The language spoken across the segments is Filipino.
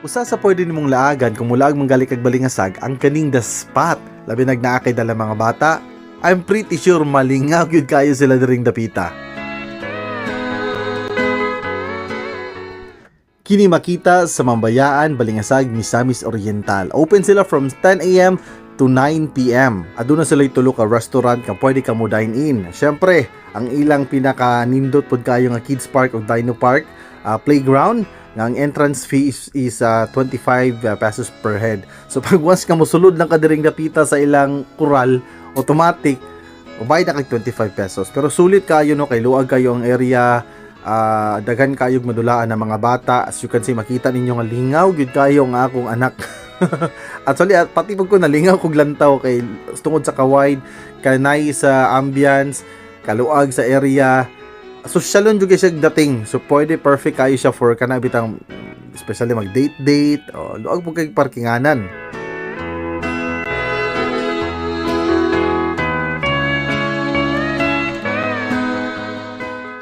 Usa sa pwede nimong laagan kung mulaag manggali kag Balingasag ang kaning the spot. Labi nagnaakay dala mga bata. I'm pretty sure malingaw gyud kayo sila diring dapita. Kini makita sa Mambayaan, Balingasag, Misamis Oriental. Open sila from 10 a.m. to 9 p.m. Aduna sila tulo ka restaurant nga pwede ka mo dine in. Syempre, ang ilang pinaka nindot pod kayo nga kids park o dino park, playground. Nga ang entrance fee is 25 pesos per head. So pag once ka mosulod lang ka diring dapita sa ilang kural, automatic ubayad na kag 25 pesos. Pero sulit kayo no, kay luag kayo ang area, daghan kayog madulaan ng mga bata. As you can see, makita ninyo nga lingaw gyud kayo nga akong anak. Actually, pati pag ko nalingaw kog lantaw kay tungod sa kawide, kanay sa ambience, kaluag sa area. Sosyalon jud siya dating. So pwede perfect kayo siya for kana bitang especially mag date o luag po kay parkinganan.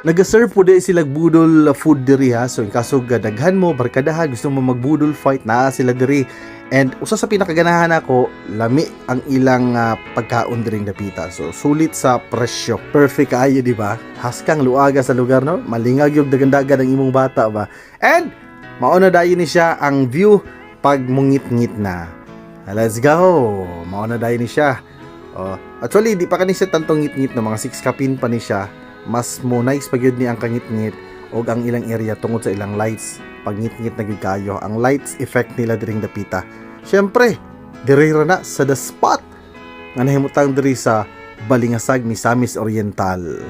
Nag-serve po di sila budol food diri ha. So in kaso gadaghan mo, barkadaha, gusto mo magbudol fight, naa sila diri. And usa sa pinakaganahan ako, lami ang ilang pagkaon diring dapita. So sulit sa presyo. Perfect kaayo, di ba? Haskang luaga sa lugar no. Malingag yung dagandagan ng imong bata ba. And mauna dayon ni siya ang view pag mungit-ngit na. Let's go. Mauna dayon ni siya. Actually, di pa kani siya tantong ngit-ngit no, mga 6 kapin pa ni siya. Mas mo nice pag yun ni ang kangit-ngit o ang ilang area tungod sa ilang lights. Pag ngit-ngit na gyud kayo, ang lights effect nila diring dapita. Syempre, diri ra na sa the spot nga nahimutang diri sa Balingasag, Misamis Oriental.